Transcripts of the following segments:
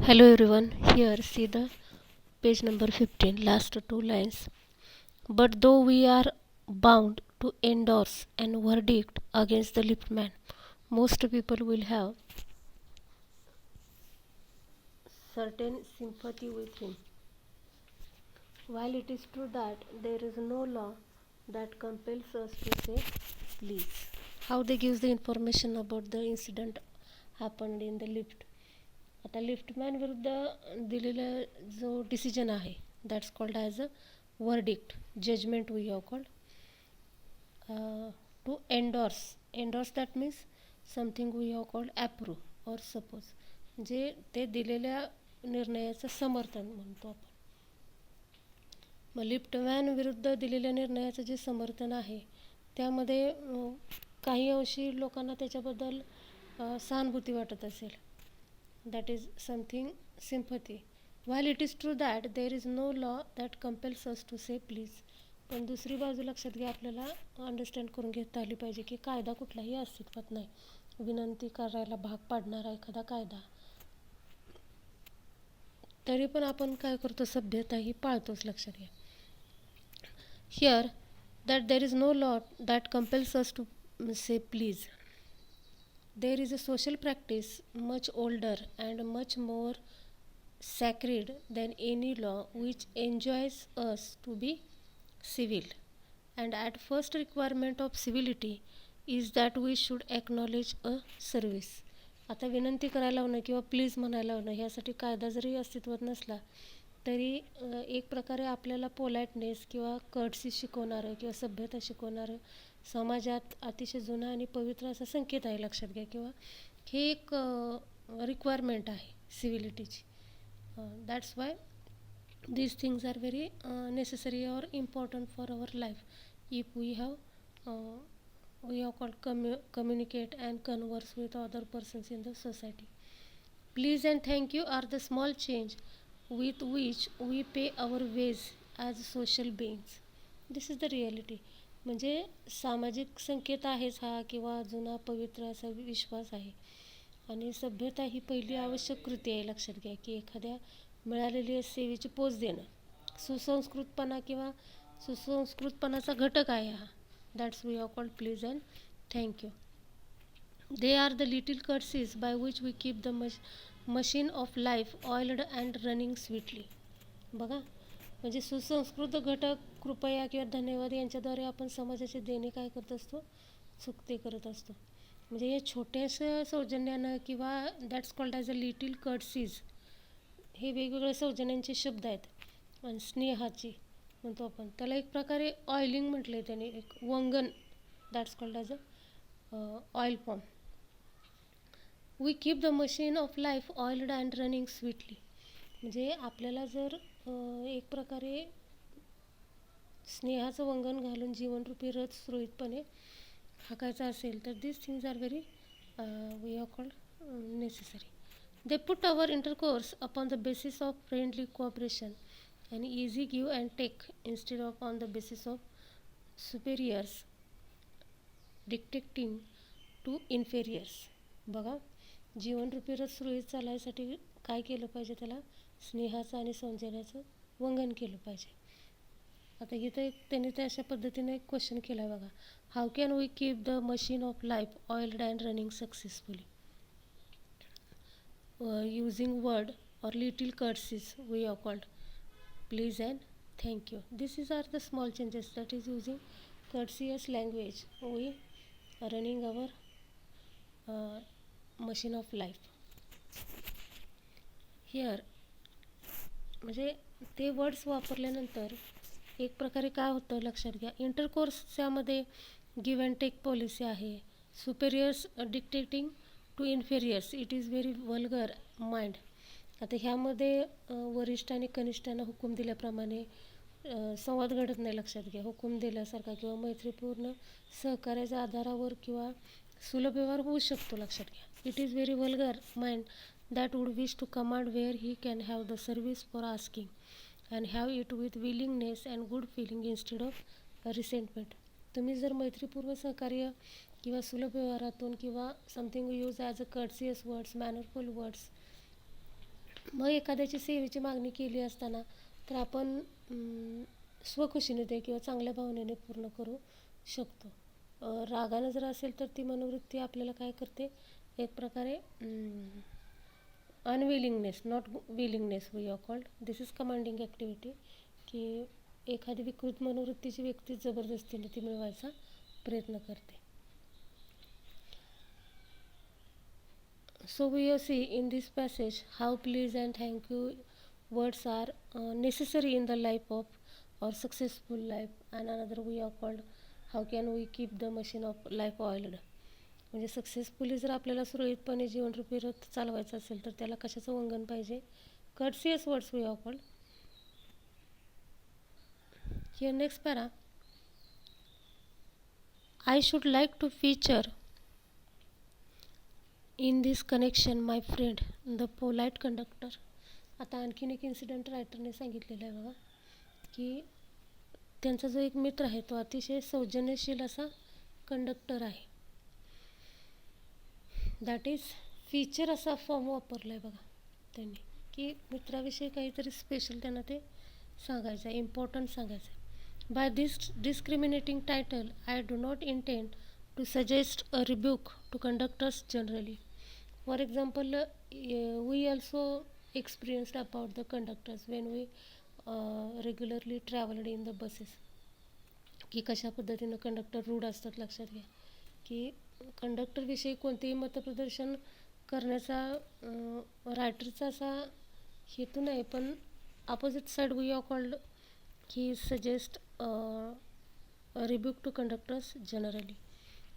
Hello everyone, here see the page number 15, last two lines. But though we are bound to endorse an verdict against the liftman, most people will have certain sympathy with him. While it is true that there is no law that compels us to say please. How they gives the information about the incident happened in the lift. आता liftman विरुद्ध दिलेला जो decision आहे that's called as a verdict judgment we have called to endorse that means something we have called approve or suppose जे ते दिलेल्या निर्णयाचं समर्थन म्हणतो आपण. मग लिफ्टमॅन विरुद्ध दिलेल्या निर्णयाचं जे समर्थन आहे त्यामध्ये काही अंशी लोकांना त्याच्याबद्दल सहानुभूती वाटत असेल. That is something sympathy. While it is true that there is no law that compels us to say please, पण दुसरी बाजू लक्षात घ्या आपल्याला अंडरस्टँड करून घेता आली पाहिजे की कायदा कुठलाही अस्तित्वात नाही. विनंती करायला भाग पाडणारा एखादा कायदा, तरी पण आपण काय करतो, सभ्यता ही पाळतोच. लक्षात घ्या here that there is no law that compels us to say please. There is a social practice much older and much more sacred than any law which enjoins us to be civil. And at first requirement of civility is that we should acknowledge a service. आता विनंती करायला लावणं किंवा please म्हणायला लावणं ह्यासाठी कायदा जरी अस्तित्वात नसला तरी एक प्रकारे आपल्याला पोलाइटनेस किंवा कर्टसी शिकवणारं किंवा सभ्यता शिकवणारं समाजात अतिशय जुना आणि पवित्र असा संकेत आहे. लक्षात घ्या किंवा हे एक रिक्वायरमेंट आहे सिव्हिलिटीची. That's why these things are very necessary or important for our life if we have called communicate and converse with other persons in the society. Please and thank you are the small change with which we pay our ways as social beings. This is the reality. म्हणजे सामाजिक संकेत आहेच हा किंवा जुना पवित्र असा विश्वास आहे. आणि सभ्यता ही पहिली आवश्यक कृती आहे. लक्षात घ्या की एखाद्या मिळालेली सेवेची पोच देणं सुसंस्कृतपणा किंवा सुसंस्कृतपणाचा घटक आहे हा. That's we have called please and thank you. They are the little courtesies by which we keep the machine of life oiled and running sweetly. बघा म्हणजे सुसंस्कृत घटक कृपया किंवा धन्यवाद यांच्याद्वारे आपण समाजाचे देणे काय करत असतो, चुकते करत असतो. म्हणजे या छोट्याशा सौजन्यानं किंवा that's called as a little courtesies हे वेगवेगळे सौजन्यांचे शब्द आहेत. आणि स्नेहाची म्हणतो आपण त्याला एक प्रकारे ऑइलिंग म्हटलं आहे त्याने, एक वंगण. That's called as a oil form. We keep the machine of life oiled and running sweetly. म्हणजे आपल्याला जर एक प्रकारे स्नेहाचं वंगण घालून जीवनरूपी रथ सुरळीतपणे हाकायचा असेल तर this things are very we have called necessary. They put our intercourse upon the basis of friendly cooperation and easy give and take instead of on the basis of superiors dictating to inferiors. बघा जीवनरूपी रथ सुरळीत चालायसाठी काय केलं पाहिजे, त्याला स्नेहाचं आणि सौजन्याचं वंगण केलं पाहिजे. आता इथं एक त्यांनी त्या अशा पद्धतीने एक क्वेश्चन केला आहे. बघा how can we keep the machine of life oiled and running successfully using word or little courtesies we have called please and thank you. This is are the small changes that is using courteous language we running our machine of life. Here म्हणजे ते words वापरल्यानंतर एक प्रकारे काय होतं लक्षात घ्या. इंटरकोर्सच्यामध्ये गिव्ह अँड टेक पॉलिसी आहे. Superiors dictating to inferiors it is very vulgar mind. आता ह्यामध्ये वरिष्ठ आणि कनिष्ठांना हुकूम दिल्याप्रमाणे संवाद घडत नाही. लक्षात घ्या हुकूम दिल्यासारखा किंवा मैत्रीपूर्ण सहकार्याच्या आधारावर किंवा सुलभ व्यवहार होऊ शकतो. लक्षात घ्या it is very vulgar mind that would wish to command where he can have the service for asking and have it with willingness and good feeling instead of resentment. तुम्ही जर मैत्रीपूर्व सहकार्य किंवा सुलभ व्यवहारातून किंवा something use as a courteous words mannerful words मग एखाद्याची सेवेची मागणी केली असताना तर आपण स्वखुशीने ते किंवा चांगल्या भावनेने पूर्ण करू शकतो. रागानं जर असेल तर ती मनोवृत्ती आपल्याला काय करते, एक प्रकारे unwillingness, not willingness we are called, this is commanding activity, की एखादी विकृत मनोवृत्तीची व्यक्ती जबरदस्तीने ती मिळवायचा प्रयत्न करते. So we see in this passage how please and thank you words are necessary in the life of or successful life, and another we are called how can we keep the machine of life oiled. म्हणजे successfully जर आपल्याला सुरळीतपणे जीवनरूपी रथ चालवायचं असेल तर त्याला कशाचं वंगण पाहिजे, courteous words we are called. Here next para, I should like to feature in this connection my friend the polite conductor. आता आणखीन एक इन्सिडेंट रायटरने सांगितलेलं आहे बघा, की त्यांचा जो एक मित्र आहे तो अतिशय सौजन्यशील असा कंडक्टर आहे. दॅट इज फीचर असा फॉर्म वापरला आहे बघा त्यांनी, की मित्राविषयी काहीतरी स्पेशल त्यांना ते सांगायचं आहे, इम्पॉर्टंट सांगायचं आहे. By this discriminating title I do not intend to suggest a rebuke to conductors generally. For example, we also experienced about the conductors when we regularly traveled in the buses, की कशा पद्धतीनं conductor रूढ असतात. लक्षात घ्या की कंडक्टरविषयी कोणतेही मतप्रदर्शन करण्याचा रायटरचा असा हेतू नाही, पण opposite side we are called he suggest rebuke to conductors generally.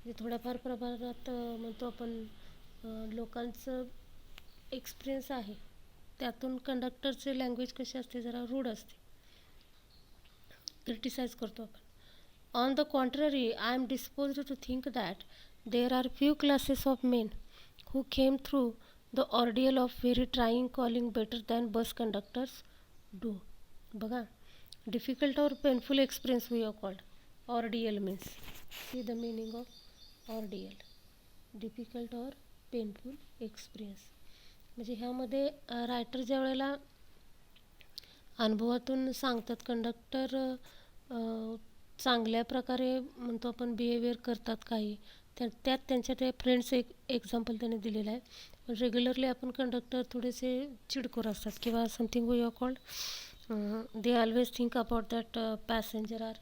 म्हणजे थोड्याफार प्रमाणात म्हणतो आपण लोकांचं एक्सपिरियन्स आहे त्यातून कंडक्टरचे लँग्वेज कशी असते, जरा रूढ असते, क्रिटिसाइज करतो आपण. On the contrary I am disposed to think that there are few classes of men who came through the ordeal of very trying calling better than bus conductors do. बघा, difficult or painful experience we are called. Ordeal means, see the meaning of ordeal, difficult or painful experience. म्हणजे ह्यामध्ये writer ज्या वेळेला अनुभवातून सांगतात, conductor चांगल्या प्रकारे म्हणतो आपण बिहेवियर करतात काही, त्यात त्यांच्या त्या फ्रेंड्स एक एक्झाम्पल त्याने दिलेलं आहे. पण रेग्युलरली आपण कंडक्टर थोडेसे चिडखोर असतात किंवा something we are called they always think about that passenger are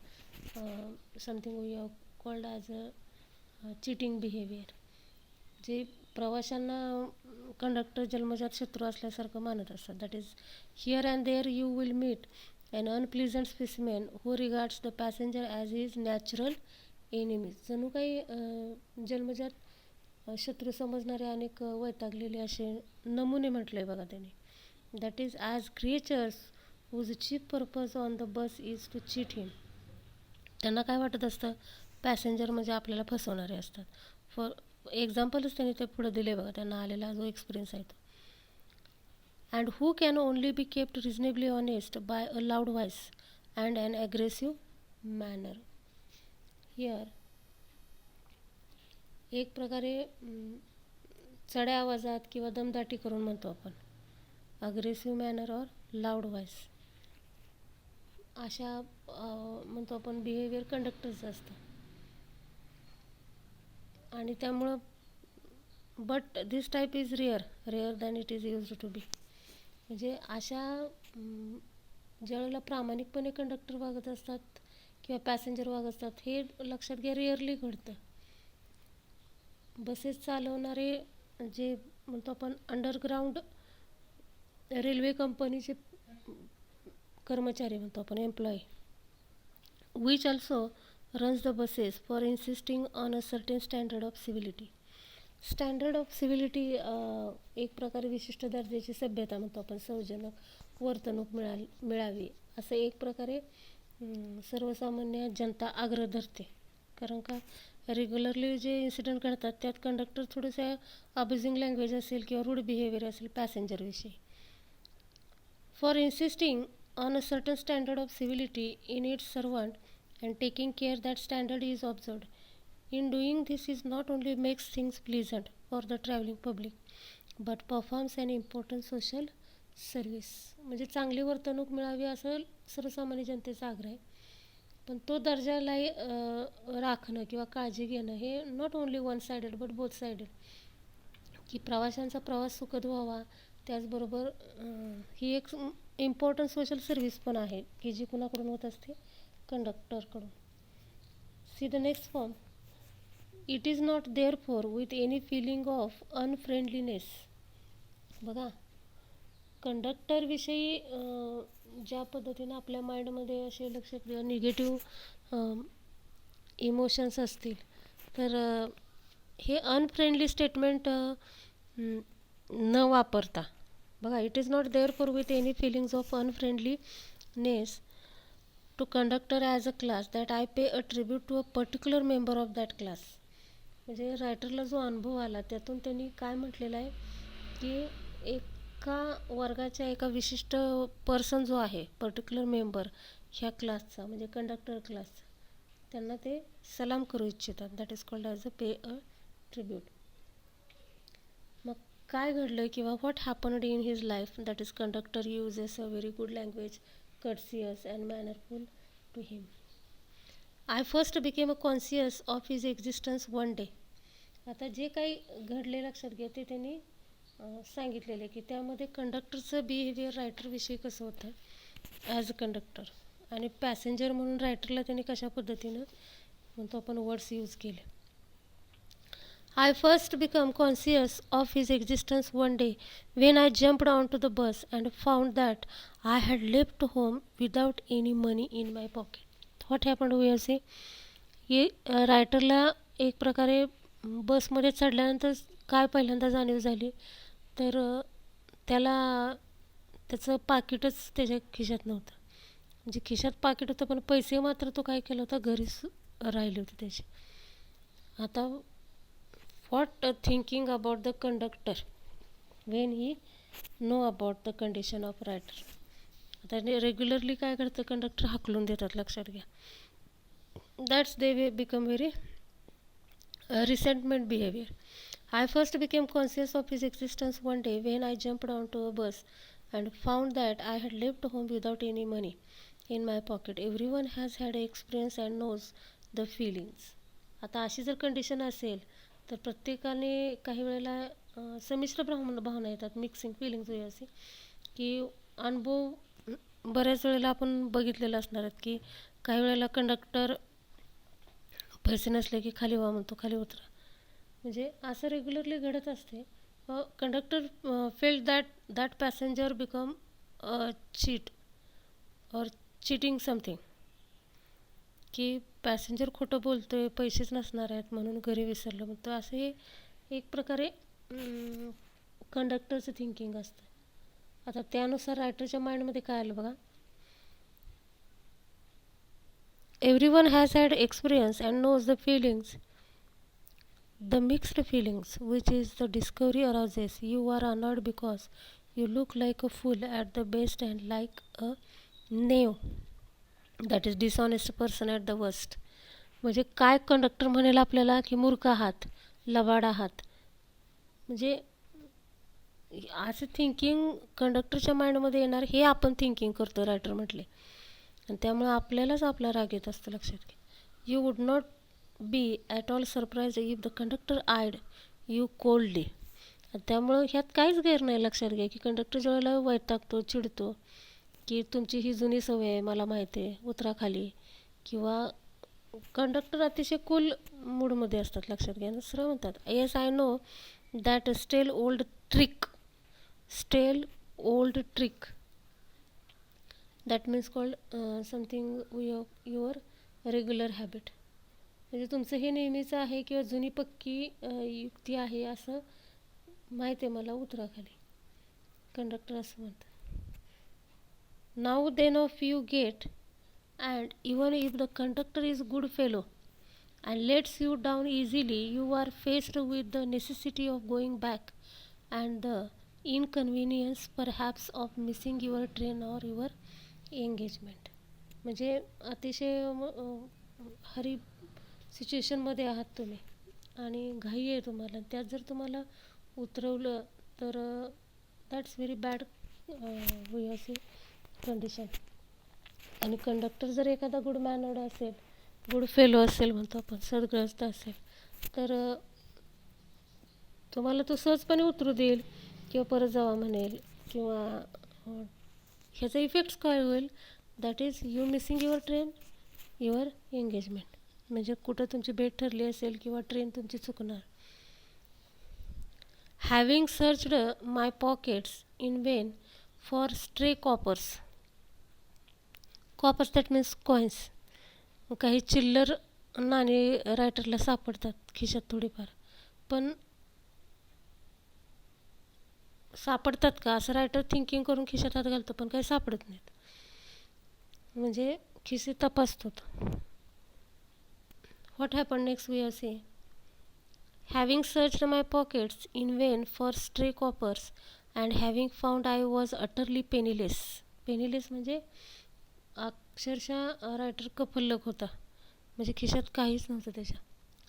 something we are called as a cheating behaviour. जे प्रवाशांना कंडक्टर जन्मजात शत्रू असल्यासारखं मानत असतात. That is here and there you will meet an unpleasant specimen who regards the passenger as his natural enemies. जणू काही जन्मजात शत्रू समजणारे अनेक वैतागलेले असे नमुने म्हटले बघा त्यांनी. That is as creatures whose chief purpose on the bus is to cheat him. त्यांना काय वाटत असतं, पॅसेंजर म्हणजे आपल्याला फसवणारे असतात. फॉर एक्झाम्पलच त्यांनी ते पुढे दिले बघा, त्यांना आलेला जो एक्सपिरियन्स आहे तो. And who can only be kept reasonably honest by a loud voice and an aggressive manner. Here एक प्रकारे चढ्या आवाजात किंवा दमदाटी करून म्हणतो आपण, अग्रेसिव्ह मॅनर और लाऊड व्हॉइस, अशा म्हणतो आपण बिहेवियर कंडक्टरचं असतं. आणि त्यामुळं but this type is rare than it is used to be. म्हणजे अशा ज्यावेळेला प्रामाणिकपणे कंडक्टर वागत असतात किंवा पॅसेंजर वागत असतात, हे लक्षात घ्या रेअरली घडतं. बसेस चालवणारे जे म्हणतो आपण अंडरग्राऊंड रेल्वे कंपनीचे कर्मचारी म्हणतो आपण, employee, which also runs the buses for insisting on a certain standard of civility. Standard of civility एक प्रकारे विशिष्ट दर्जाची सभ्यता म्हणतो आपण, सौजन्यक वर्तणूक मिळावी असं एक प्रकारे सर्वसामान्य जनता आग्रह धरते. कारण का रेग्युलरली जे इन्सिडेंट घडतात त्यात कंडक्टर थोडेसे अब्युझिंग लँग्वेज असेल किंवा रूड बिहेवियर असेल पॅसेंजरविषयी. For insisting on a certain standard of civility in its servant and taking care that standard is observed. In doing this is not only makes things pleasant for the traveling public but performs an important social service म्हणजे चांगली वर्तणूक मिळावी असं सर्वसामान्य जनतेचा आग्रह आहे. पण तो दर्जालाही राखणं किंवा काळजी घेणं हे not only one sided but both sided, की प्रवाशांचा प्रवास सुखद व्हावा. त्याचबरोबर ही एक इम्पॉर्टंट सोशल सर्व्हिस पण आहे की जी कुणाकडून होत असते, कंडक्टरकडून. See the next form. It is not there for with any feeling of unfriendliness. बघा, कंडक्टरविषयी ज्या पद्धतीनं आपल्या माइंडमध्ये असे लक्षात किंवा निगेटिव्ह इमोशन्स असतील, तर हे अनफ्रेंडली स्टेटमेंट न वापरता, बघा, it is not there for with any feelings of unfriendliness to conductor as a class that I pay a tribute to a particular member of that class. म्हणजे रायटरला जो अनुभव आला त्यातून त्यांनी काय म्हटलेलं आहे की एका वर्गाच्या एका विशिष्ट पर्सन जो आहे, पर्टिक्युलर मेंबर ह्या क्लासचा म्हणजे कंडक्टर क्लासचा, त्यांना ते सलाम करू इच्छितात. That is called as a pay a tribute. मग काय घडलं किंवा what happened in his life, that is conductor uses a very good language, courteous and mannerful to him. I first became a conscious of his existence one day. आता जे काही घडले लक्षात घ्या ते त्यांनी सांगितलेले की त्यामध्ये कंडक्टरचं बिहेवियर रायटरविषयी कसं होतं ॲज अ कंडक्टर, आणि पॅसेंजर म्हणून रायटरला त्यांनी कशा पद्धतीनं म्हणतो आपण वर्ड्स यूज केले. I first became conscious of his existence one day when I jumped onto the bus and found that I had left home without any money in my pocket. What happened we say? हे रायटरला एक प्रकारे बसमध्ये चढल्यानंतर काय पहिल्यांदा जाणीव झाली, तर त्याला त्याचं पाकिटच त्याच्या खिशात नव्हतं. म्हणजे खिशात पाकिट होतं पण पैसे मात्र तो काय केलं होतं, घरीच राहिले होते त्याचे. आता what thinking about the conductor when he know about the condition of writer. आता रेग्युलरली काय करतं, कंडक्टर हाकलून देतात, लक्षात घ्या. That's they become very resentment behavior. I first became conscious of his existence one day when I jumped onto a bus and found that I had left home without any money in my pocket. Everyone has had experience and knows the feelings. आता अशी जर condition असेल तर प्रत्येकाने काही वेळेला संमिश्र भावना येतात, मिक्सिंग फिलिंग्स वगैरे असे, की अनुभव बऱ्याच वेळेला आपण बघितलेलं असणार आहेत की काही वेळेला कंडक्टर पैसे नसले की खाली व्हा म्हणतो, खाली उतरा. म्हणजे असं रेग्युलरली घडत असते. Conductor felt that passenger become cheat और चिटिंग समथिंग, की पॅसेंजर खोटं बोलतोय, पैसेच नसणार आहेत म्हणून घरी विसरलं म्हणतो. असं हे एक प्रकारे कंडक्टरचं थिंकिंग असतं. आता त्यानुसार रायटरच्या माइंडमध्ये काय आलं बघा. Everyone has had experience and knows the feelings. The mixed feelings, which is the discovery arises. You are annoyed because you look like a fool at the best and like a knave, that is dishonest person at the worst. म्हणजे काय conductor म्हणेल आपल्याला की मूर्ख आहात, लबाड आहात. म्हणजे असं थिंकिंग कंडक्टरच्या माइंडमध्ये येणार, हे आपण थिंकिंग करतो रायटर म्हटले, आणि त्यामुळे आपल्यालाच आपला राग येत असतं, लक्षात घ्या. You would not be at all surprise if the conductor eyed you coldly. त्यामुळं ह्यात काहीच गैर नाही, लक्षात घ्या, की कंडक्टर ज्यावेळेला वैतागतो, चिडतो, की तुमची ही जुनी सवय आहे, मला माहिती आहे, उतरा खाली, किंवा कंडक्टर अतिशय कूल मूडमध्ये असतात, लक्षात घ्या. सरळ म्हणतात, येस आय नो दॅट स्टेल ओल्ड ट्रिक, स्टेल old trick, that means called something your regular habit. म्हणजे तुमचं हे नेहमीचं आहे किंवा जुनी पक्की युक्ती आहे असं माहीत आहे मला, उतरा खाली, कंडक्टर असं म्हणतात. Now then off you get, and even if the conductor is good fellow and lets you down easily, you are faced with the necessity of going back and the inconvenience perhaps of missing your train or your engagement. म्हणजे अतिशय हरी सिच्युएशनमध्ये आहात तुम्ही आणि घाई आहे तुम्हाला, त्यात जर तुम्हाला उतरवलं तर दॅट्स व्हेरी बॅड वी असे कंडिशन. आणि कंडक्टर जर एखादा गुड मॅनर्ड असेल, गुड फेलो असेल म्हणतो आपण, सद्ग्रस्त असेल, तर तुम्हाला तो सहजपणे उतरू देईल किंवा परत जावा म्हणेल. किंवा ह्याचा इफेक्ट्स काय होईल, that is you missing your train, your engagement. म्हणजे कुठं तुमची भेट ठरली असेल किंवा ट्रेन तुमची चुकणार. Having searched my pockets in vain for stray coppers. Coppers that means coins. काही चिल्लर नाणी रायटरला सापडतात खिशात थोडीफार, पण सापडतात का असं रायटर थिंकिंग करून खिशात हात घालतो, पण काही सापडत नाहीत. म्हणजे खिसे तपासतो. व्हॉट हॅपन नेक्स्ट वी असे, having searched my pockets in vain for stray coppers and having found I was utterly penniless. Penniless म्हणजे अक्षरशः रायटर कफल्लक होता, म्हणजे खिशात काहीच नव्हतं त्याच्या.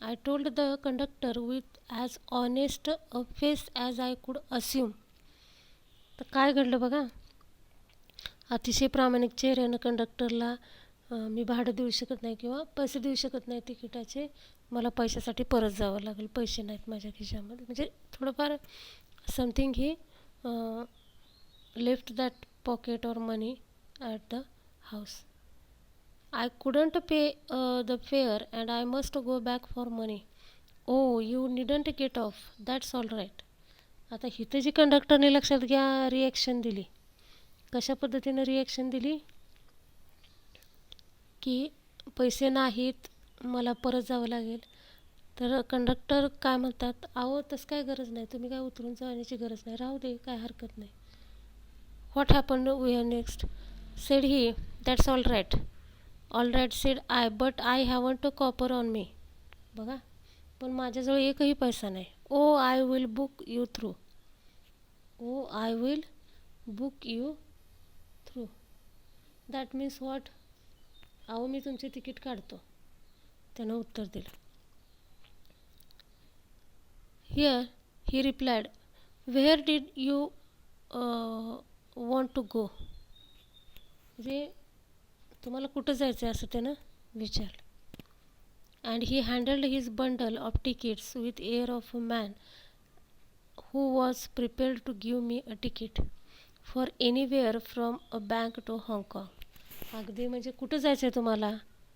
I told the conductor with as honest a face as I could assume. तर काय घडलं बघा, अतिशय प्रामाणिक चेहऱ्यानं कंडक्टरला मी भाडं देऊ शकत नाही किंवा पैसे देऊ शकत नाही तिकिटाचे, मला पैशासाठी परत जावं लागेल, पैसे नाहीत माझ्या खिशामध्ये. म्हणजे थोडंफार something he left that pocket or money at the house. I couldn't pay the fare and I must go back for money. Oh you needn't get off, that's all right. आता इथं जी कंडक्टरने लक्षात घ्या रिॲक्शन दिली, कशा पद्धतीनं reaction दिली, की पैसे नाहीत, मला परत जावं लागेल. तर कंडक्टर काय म्हणतात, अहो तसं काय गरज नाही, तुम्ही काय उतरून जाण्याची गरज नाही, राहू दे, काय हरकत नाही. What happen we are next, said he, that's all right. All right said I, but I haven't a copper on me. बघा, पण माझ्याजवळ एकही पैसा नाही. Oh I will book you through. Oh I will book you through, that means what, अहो मी तुमचे ticket काढतो, त्यानं उत्तर दिलं. Here he replied, where did you want to go. म्हणजे तुम्हाला कुठं जायचं आहे असं त्यानं विचारलं. And he handheld his bundle of tickets with area of a man who was prepared to give me a ticket for anywhere from a bank to Hong Kong. अगदी म्हणजे कुठं जायचं आहे तुम्हाला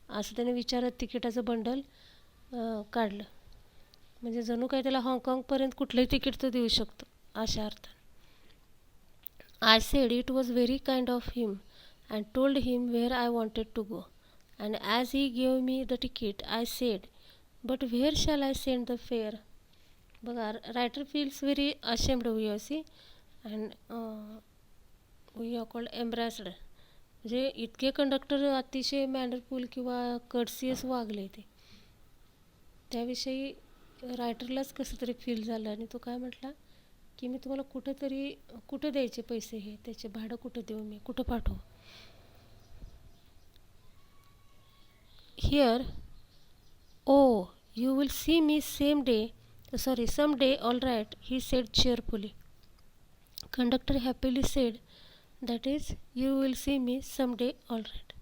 असं त्याने विचारत तिकिटाचं बंडल काढलं. म्हणजे जणू काही त्याला हाँगकाँगपर्यंत कुठलंही तिकीट तो देऊ शकतो अशा अर्थानं. I said it was very kind of him and told him where I wanted to go. And as he gave me the ticket I said, but where shall I send the fare. बघा, writer feels very ashamed we see and we are called embarrassed. म्हणजे इतके conductor अतिशय मॅनरफुल किंवा कर्सियस वागले ते, त्याविषयी रायटरलाच कसं तरी feel झालं. आणि तो काय म्हटला की मी तुम्हाला कुठं द्यायचे पैसे, हे त्याचे भाडं कुठं देऊ, मी कुठं पाठवू. Here oh you will see me same day, some day, all right, he said cheerfully. Conductor happily said, that is, you will see me some day, all right.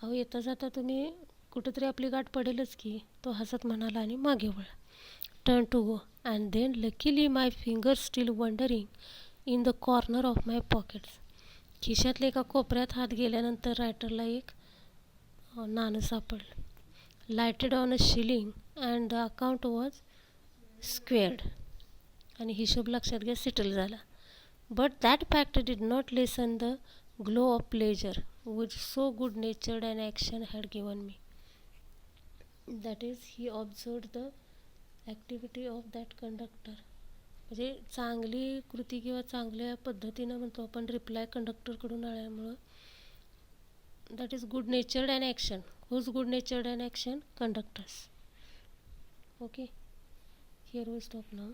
अहो येता जाता तुम्ही कुठंतरी आपली गाठ पडेलच की, तो हसत म्हणाला आणि मागे वळला. Turn to go and then luckily my fingers still wandering in the corner of my pockets. खिशातल्या एका कोपऱ्यात हात गेल्यानंतर रायटरला एक नाणं सापडलं. Lighted on a shilling and the account was squared. आणि हिशोब लक्षात घ्या सेटल झाला. But that fact did not lessen the glow of pleasure which so good natured and action had given me. That is he observed the activity of that conductor. म्हणजे चांगली कृती किंवा चांगल्या पद्धतीनं म्हणतो आपण रिप्लाय कंडक्टरकडून आल्यामुळं, that is good natured and action. Whose good natured and action? Conductors. Okay, here we stop now.